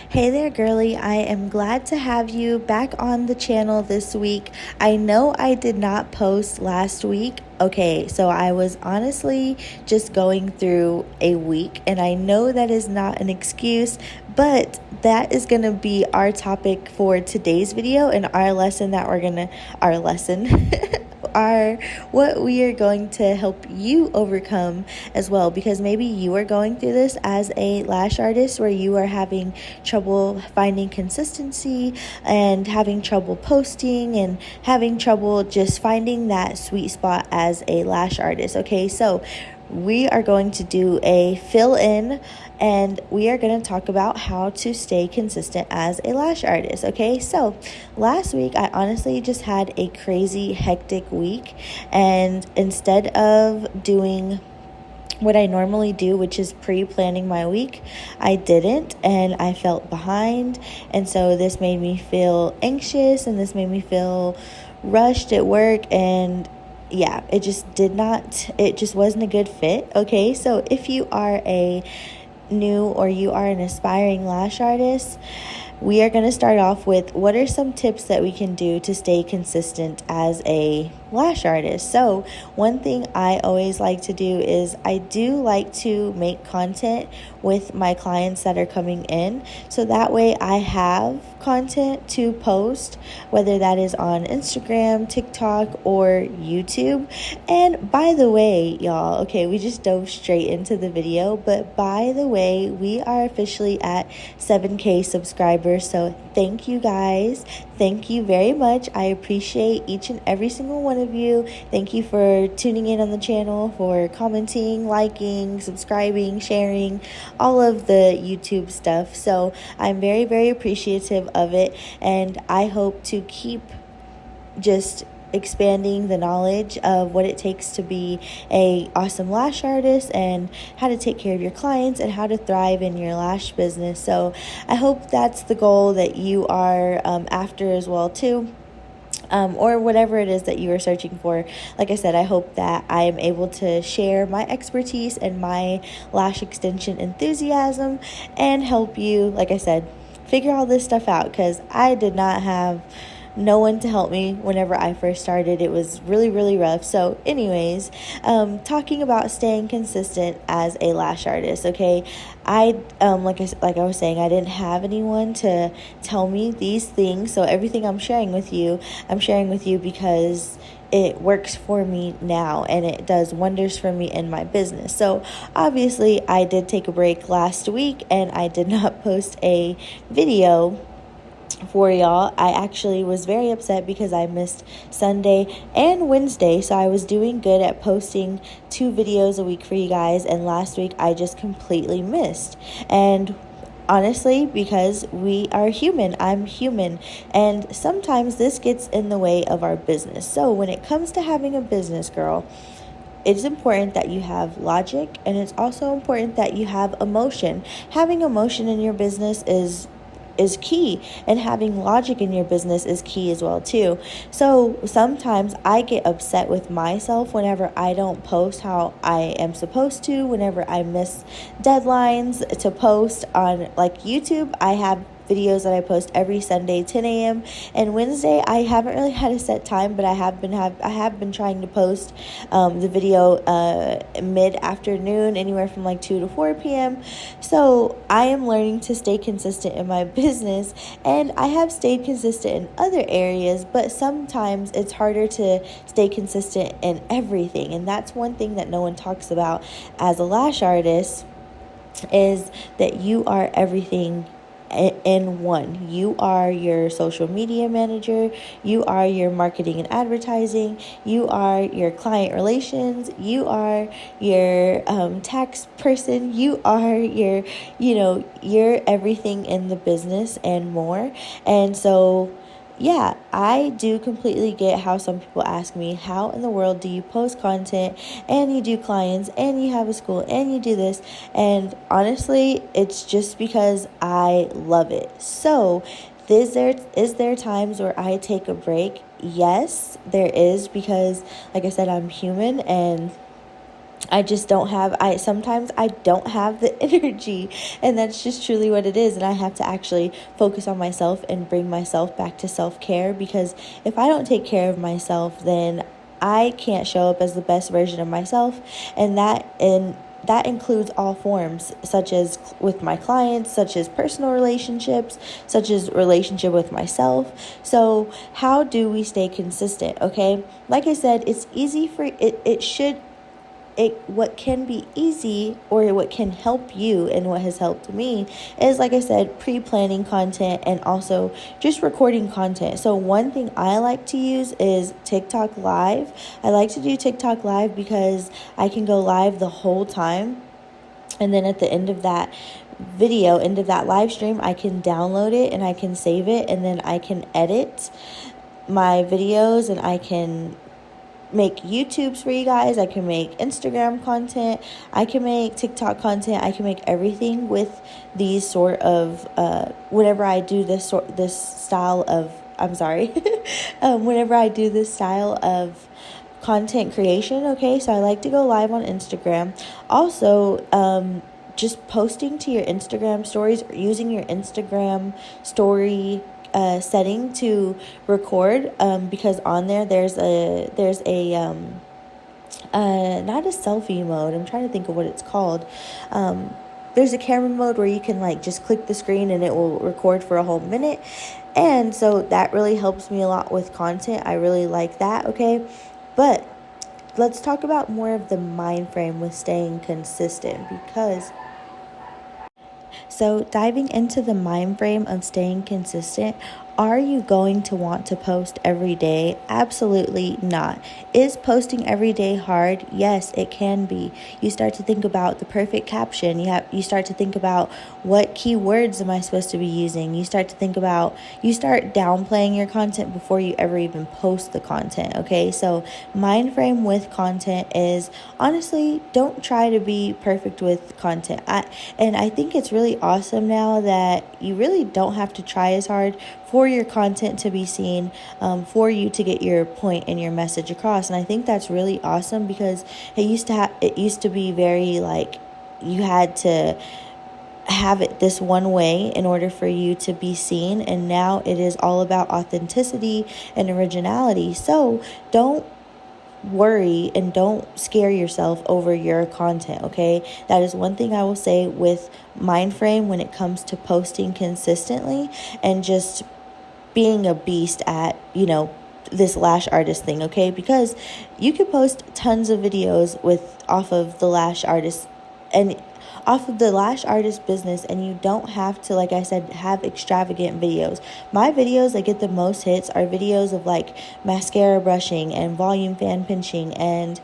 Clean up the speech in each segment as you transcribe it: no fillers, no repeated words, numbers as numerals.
Hey there, girly. I am glad to have you back on the channel this week. I know I did not post last week. Okay, so I was honestly just going through a week, and I know that is not an excuse, but that is going to be our topic for today's video and our lesson. Are what we are going to help you overcome as well, because maybe you are going through this as a lash artist where you are having trouble finding consistency and having trouble posting and having trouble just finding that sweet spot as a lash artist. Okay, so we are going to do a fill in and we are going to talk about how to stay consistent as a lash artist. Okay, so last week I honestly just had a crazy hectic week, and instead of doing what I normally do, which is pre-planning my week, I didn't, and I felt behind, and so this made me feel anxious and this made me feel rushed at work, and yeah, it just wasn't a good fit. Okay, so if you are a new or you are an aspiring lash artist, we are going to start off with what are some tips that we can do to stay consistent as a lash artist. So one thing I always like to do is I do like to make content with my clients that are coming in, so that way I have content to post, whether that is on Instagram, TikTok, or YouTube. And by the way, y'all, okay, we just dove straight into the video, but by the way, we are officially at 7K subscribers, so thank you guys. Thank you very much. I appreciate each and every single one of you. Thank you for tuning in on the channel, for commenting, liking, subscribing, sharing, all of the YouTube stuff. So I'm very, very appreciative of it, and I hope to keep just expanding the knowledge of what it takes to be a awesome lash artist and how to take care of your clients and how to thrive in your lash business. So I hope that's the goal that you are after as well too. Or whatever it is that you are searching for. Like I said, I hope that I am able to share my expertise and my lash extension enthusiasm and help you, like I said, figure all this stuff out, because I did not have no one to help me whenever I first started. It was really, really rough. So anyways, talking about staying consistent as a lash artist, okay, like I was saying, I didn't have anyone to tell me these things. So everything I'm sharing with you because it works for me now and it does wonders for me in my business. So obviously I did take a break last week and I did not post a video for y'all. I actually was very upset because I missed Sunday and Wednesday, so I was doing good at posting 2 videos a week for you guys, and last week I just completely missed. And honestly, because we are human, I'm human, and sometimes this gets in the way of our business. So when it comes to having a business, girl, it's important that you have logic, and it's also important that you have emotion. Having emotion in your business is key, and having logic in your business is key as well too. So sometimes I get upset with myself whenever I don't post how I am supposed to, whenever I miss deadlines to post on like YouTube. I have videos that I post every Sunday 10 a.m. and Wednesday I haven't really had a set time, but I have been trying to post the video mid-afternoon, anywhere from like 2 to 4 p.m. So I am learning to stay consistent in my business, and I have stayed consistent in other areas, but sometimes it's harder to stay consistent in everything. And that's one thing that no one talks about as a lash artist, is that you are everything in one. You are your social media manager, you are your marketing and advertising, you are your client relations, you are your tax person, you are you're everything in the business and more. And so yeah, I do completely get how some people ask me, how in the world do you post content and you do clients and you have a school and you do this? And honestly, it's just because I love it. So is there times where I take a break? Yes, there is, because like I said, I'm human, and I just don't have, sometimes I don't have the energy, and that's just truly what it is. And I have to actually focus on myself and bring myself back to self-care, because if I don't take care of myself, then I can't show up as the best version of myself. And that includes all forms, such as with my clients, such as personal relationships, such as relationship with myself. So how do we stay consistent? Okay, like I said, it's easy for what can be easy, or what can help you and what has helped me, is, like I said, pre-planning content and also just recording content. So one thing I like to use is TikTok Live. I like to do TikTok Live because I can go live the whole time, and then at the end of that live stream, I can download it and I can save it, and then I can edit my videos, and I can make YouTubes for you guys. I can make Instagram content. I can make TikTok content. I can make everything with these sort of whenever I do this style of whenever I do this style of content creation. Okay, so I like to go live on Instagram. Also, just posting to your Instagram stories, or using your Instagram story setting to record, because on there's a not a selfie mode. I'm trying to think of what it's called. There's a camera mode where you can like just click the screen and it will record for a whole minute, and so that really helps me a lot with content. I really like that. Okay, but let's talk about more of the mind frame with staying consistent, because so diving into the mind frame of staying consistent, are you going to want to post every day? Absolutely not. Is posting every day hard? Yes, it can be. You start to think about the perfect caption. You start to think about, what keywords am I supposed to be using? You start downplaying your content before you ever even post the content. Okay, so mind frame with content is, honestly, don't try to be perfect with content. I think it's really awesome now that you really don't have to try as hard for your content to be seen, for you to get your point and your message across. And I think that's really awesome, because it used to be very like, you had to have it this one way in order for you to be seen, and now it is all about authenticity and originality. So don't worry and don't scare yourself over your content. Okay, that is one thing I will say with mind frame when it comes to posting consistently and just being a beast at this lash artist thing. Okay, because you could post tons of videos off of the lash artist business, and you don't have to, like I said, have extravagant videos. My videos that get the most hits are videos of like mascara brushing and volume fan pinching and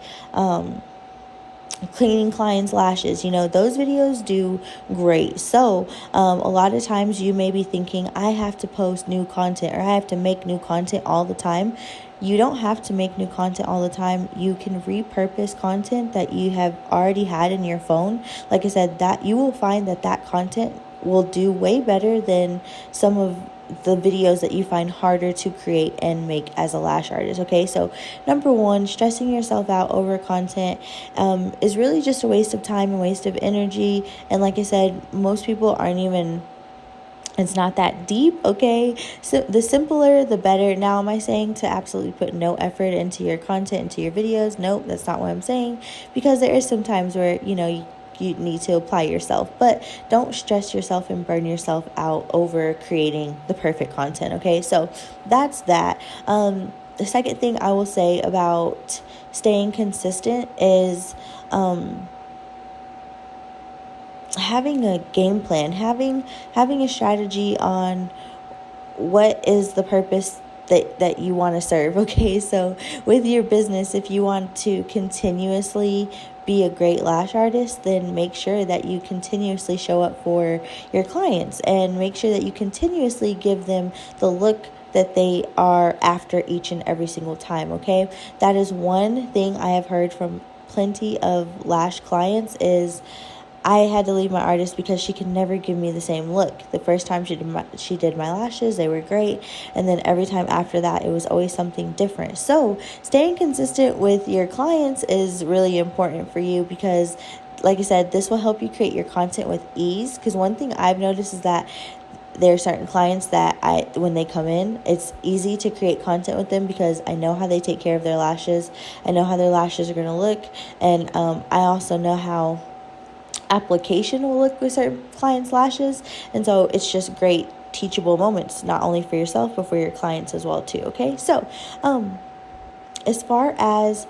cleaning clients' lashes. Those videos do great. So a lot of times you may be thinking, I have to post new content, or I have to make new content all the time. You don't have to make new content all the time. You can repurpose content that you have already had in your phone. Like I said, that you will find that content will do way better than some of the videos that you find harder to create and make as a lash artist. Okay, so number one, stressing yourself out over content is really just a waste of time and waste of energy. And like I said, most people it's not that deep. Okay, so the simpler the better. Now, am I saying to absolutely put no effort into your content, into your videos? Nope, that's not what I'm saying, because there is some times where you need to apply yourself, but don't stress yourself and burn yourself out over creating the perfect content. Okay, so that's that. The second thing I will say about staying consistent is having a game plan, having a strategy on what is the purpose that you want to serve. Okay, so with your business, if you want to continuously be a great lash artist, then make sure that you continuously show up for your clients, and make sure that you continuously give them the look that they are after each and every single time. Okay, that is one thing I have heard from plenty of lash clients is, I had to leave my artist because she could never give me the same look. The first time she did my lashes, they were great, and then every time after that, it was always something different. So staying consistent with your clients is really important for you because, like I said, this will help you create your content with ease. Because one thing I've noticed is that there are certain clients that when they come in, it's easy to create content with them because I know how they take care of their lashes. I know how their lashes are going to look, and I also know how application will look with certain clients' lashes. And so it's just great teachable moments, not only for yourself but for your clients as well too. Okay, so as far as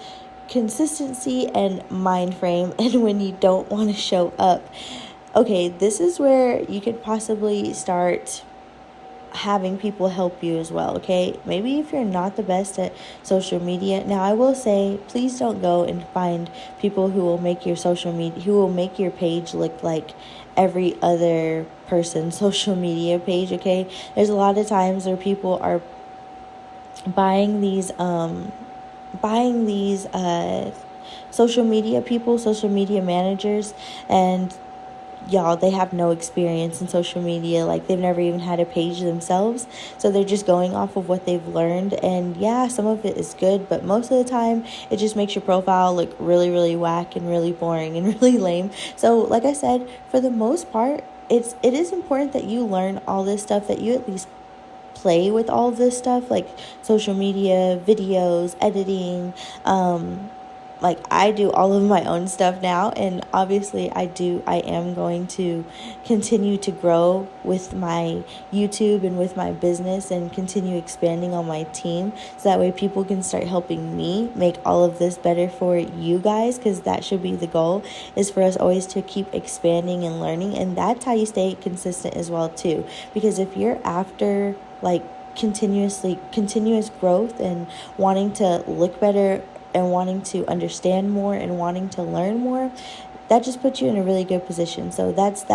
consistency and mind frame and when you don't want to show up, okay, this is where you could possibly start having people help you as well. Okay, maybe if you're not the best at social media, now I will say, please don't go and find people who will make your social media, who will make your page look like every other person's social media page. Okay, there's a lot of times where people are buying these social media managers, and y'all, they have no experience in social media. Like, they've never even had a page themselves, so they're just going off of what they've learned. And yeah, some of it is good, but most of the time it just makes your profile look really, really whack and really boring and really lame. So like I said, for the most part, it is important that you learn all this stuff, that you at least play with all of this stuff, like social media, videos, editing. Like, I do all of my own stuff now, and obviously I am going to continue to grow with my YouTube and with my business and continue expanding on my team, so that way people can start helping me make all of this better for you guys, because that should be the goal, is for us always to keep expanding and learning. And that's how you stay consistent as well too, because if you're after like continuous growth and wanting to look better and wanting to understand more and wanting to learn more, that just puts you in a really good position. So that's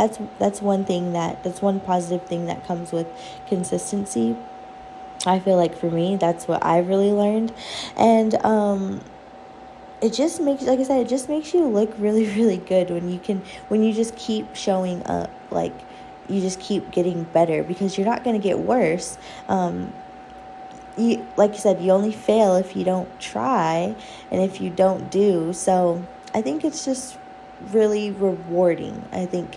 one positive thing that comes with consistency. I feel like for me, that's what I've really learned. And it just makes, like I said, it just makes you look really, really good when you just keep showing up. Like, you just keep getting better, because you're not going to get worse. Like you said, you only fail if you don't try and if you don't do. So I think it's just really rewarding. I think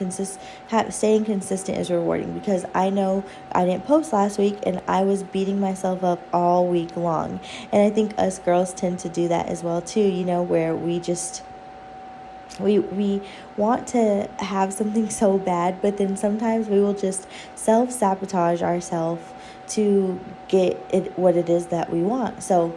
staying consistent is rewarding, because I know I didn't post last week and I was beating myself up all week long. And I think us girls tend to do that as well too, where we just we want to have something so bad, but then sometimes we will just self-sabotage ourselves to get it what it is that we want. So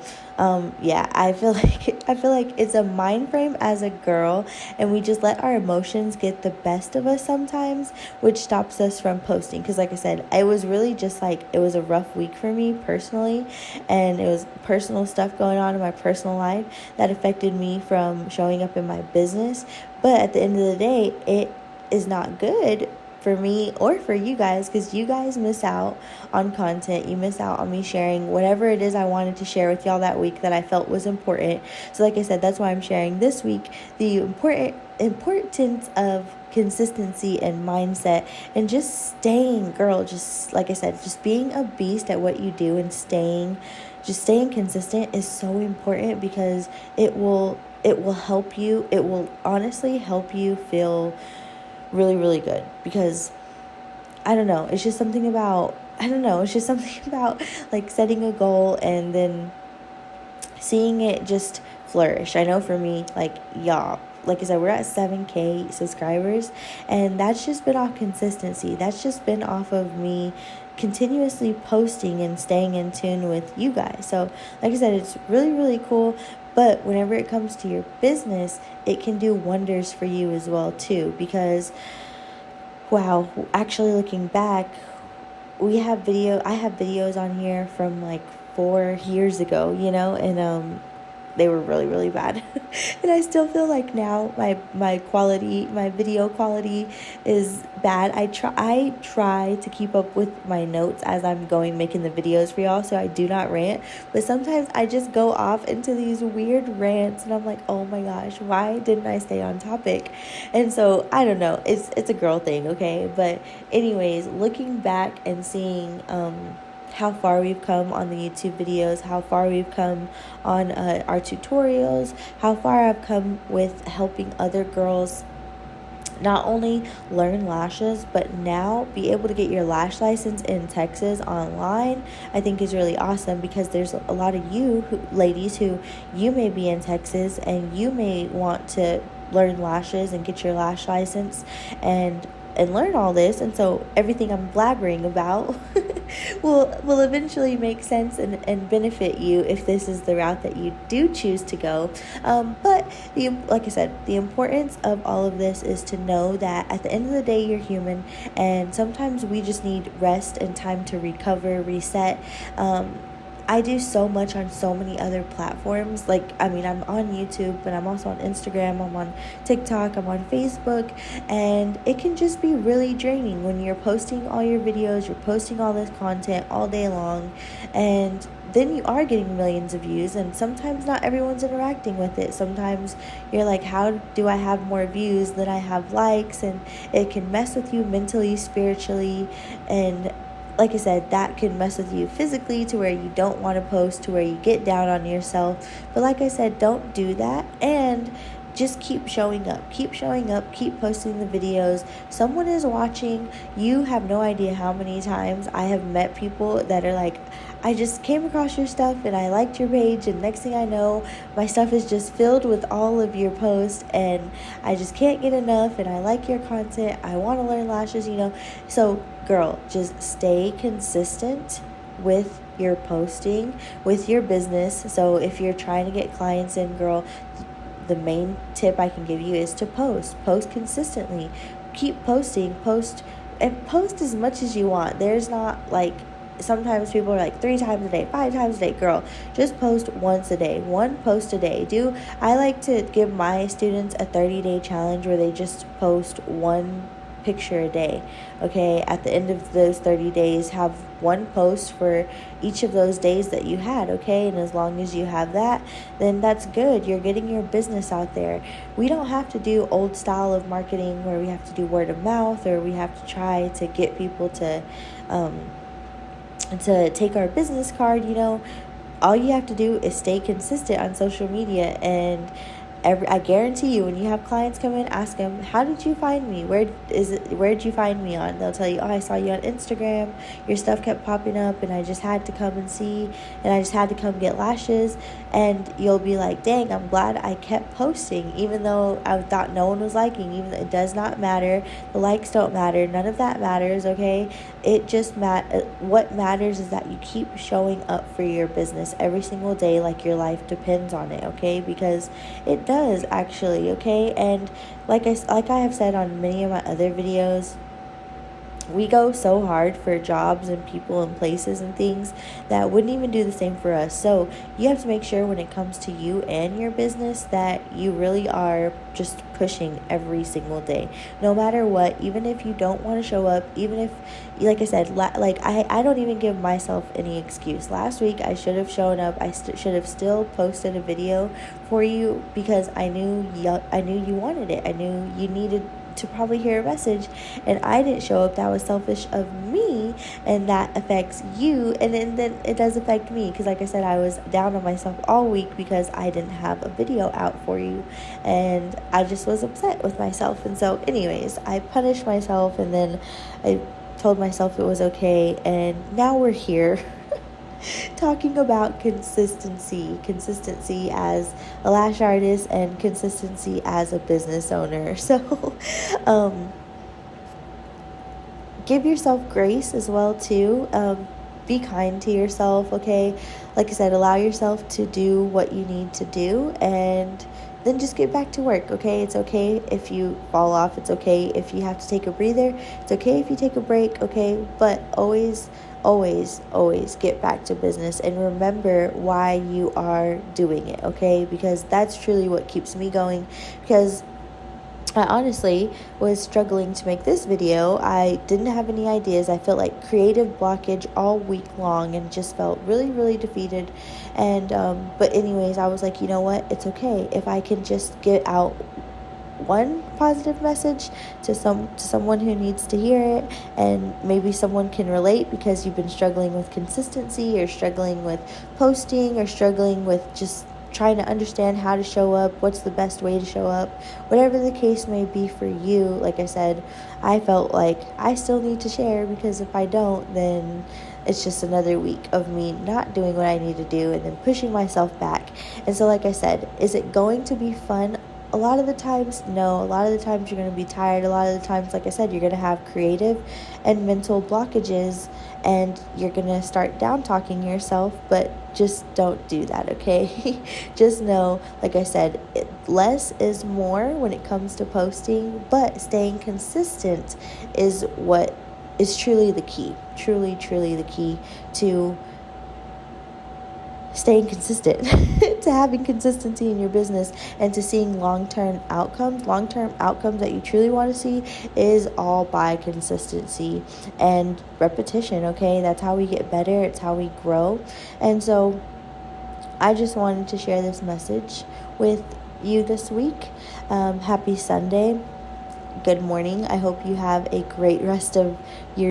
yeah, I feel like it's a mind frame as a girl, and we just let our emotions get the best of us sometimes, which stops us from posting. Because like I said, it was really just like, it was a rough week for me personally, and it was personal stuff going on in my personal life that affected me from showing up in my business. But at the end of the day, it is not good for me or for you guys, because you guys miss out on content. You miss out on me sharing whatever it is I wanted to share with y'all that week that I felt was important. So like I said, that's why I'm sharing this week the importance of consistency and mindset, and just staying, girl, just like I said, just being a beast at what you do, and staying consistent is so important, because it will help you. It will honestly help you feel really, really good, because it's just something about like setting a goal and then seeing it just flourish. I know for me, like, y'all, like I said, we're at 7K subscribers, and that's just been off consistency. That's just been off of me continuously posting and staying in tune with you guys. So like I said, it's really, really cool. But whenever it comes to your business, it can do wonders for you as well too, because wow, actually looking back, I have videos on here from like 4 years ago, and they were really, really bad. And I still feel like now my video quality is bad. I try to keep up with my notes as I'm going making the videos for y'all, so I do not rant. But sometimes I just go off into these weird rants, and I'm like, oh my gosh, why didn't I stay on topic? And so I don't know. It's a girl thing, okay? But anyways, looking back and seeing how far we've come on the YouTube videos, how far we've come on our tutorials, how far I've come with helping other girls not only learn lashes, but now be able to get your lash license in Texas online, I think is really awesome, because there's a lot of ladies who you may be in Texas and you may want to learn lashes and get your lash license and learn all this. And so everything I'm blabbering about will eventually make sense and benefit you if this is the route that you do choose to go. But like I said, the importance of all of this is to know that at the end of the day, you're human, and sometimes we just need rest and time to recover, reset. I do so much on so many other platforms. Like, I mean, I'm on YouTube, but I'm also on Instagram, I'm on TikTok, I'm on Facebook, and it can just be really draining when you're posting all your videos, you're posting all this content all day long, and then you are getting millions of views, and sometimes not everyone's interacting with it. Sometimes you're like, how do I have more views than I have likes? And it can mess with you mentally, spiritually, and like I said, that can mess with you physically to where you don't want to post, to where you get down on yourself. But like I said, don't do that, and just keep showing up, keep posting the videos. Someone is watching. You have no idea how many times I have met people that are like, I just came across your stuff and I liked your page, and next thing I know, my stuff is just filled with all of your posts, and I just can't get enough, and I like your content. I want to learn lashes, So girl, just stay consistent with your posting, with your business. So if you're trying to get clients in, girl, the main tip I can give you is to post consistently. Keep posting, post as much as you want. There's not like, sometimes people are like 3 times a day, 5 times a day. Girl, just post once a day, 1 post a day. I like to give my students a 30-day challenge where they just post 1 picture a day. Okay, at the end of those 30 days, have 1 post for each of those days that you had. Okay, and as long as you have that, then that's good. You're getting your business out there. We don't have to do old style of marketing where we have to do word of mouth, or we have to try to get people to take our business card. All you have to do is stay consistent on social media, and I guarantee you, when you have clients come in, ask them, how did you find me? Where'd you find me on? They'll tell you, oh, I saw you on Instagram. Your stuff kept popping up, and I just had to come and see, and I just had to come get lashes. And you'll be like, dang, I'm glad I kept posting, even though I thought no one was liking. Even though it does not matter. The likes don't matter. None of that matters, okay? It just what matters is that you keep showing up for your business every single day like your life depends on it, okay? Because it does, actually, okay? And like I have said on many of my other videos, we go so hard for jobs and people and places and things that wouldn't even do the same for us. So you have to make sure when it comes to you and your business that you really are just pushing every single day, no matter what. Even if you don't want to show up, even if, like I said, I don't even give myself any excuse. Last week I should have shown up. I should have still posted a video for you, because I knew you wanted it. I knew you needed to probably hear a message, and I didn't show up. That was selfish of me, and that affects you, and then it does affect me, because like I said, I was down on myself all week because I didn't have a video out for you, and I just was upset with myself. And so anyways, I punished myself, and then I told myself it was okay, and now we're here talking about consistency as a lash artist and consistency as a business owner. So give yourself grace as well too. Be kind to yourself, okay? Like I said, allow yourself to do what you need to do, and then just get back to work, okay? It's okay if you fall off. It's okay if you have to take a breather. It's okay if you take a break, okay? But always, always, always get back to business and remember why you are doing it, okay? Because that's truly what keeps me going. Because I honestly was struggling to make this video. I didn't have any ideas. I felt like creative blockage all week long and just felt really, really defeated. And but anyways, I was like, you know what? It's okay if I can just get out one positive message to someone who needs to hear it, and maybe someone can relate because you've been struggling with consistency, or struggling with posting, or struggling with just trying to understand how to show up, what's the best way to show up, whatever the case may be for you. Like I said, I felt like I still need to share, because if I don't, then it's just another week of me not doing what I need to do and then pushing myself back. And so, like I said, is it going to be fun? A lot of the times, no. A lot of the times you're going to be tired. A lot of the times, like I said, you're going to have creative and mental blockages, and you're going to start down talking yourself, but just don't do that, okay? Just know, like I said, less is more when it comes to posting, but staying consistent is what is truly the key. Truly, truly the key to staying consistent, to having consistency in your business, and to seeing long-term outcomes that you truly want to see, is all by consistency and repetition, okay? That's how we get better. It's how we grow. And so I just wanted to share this message with you this week. Happy Sunday. Good morning. I hope you have a great rest of your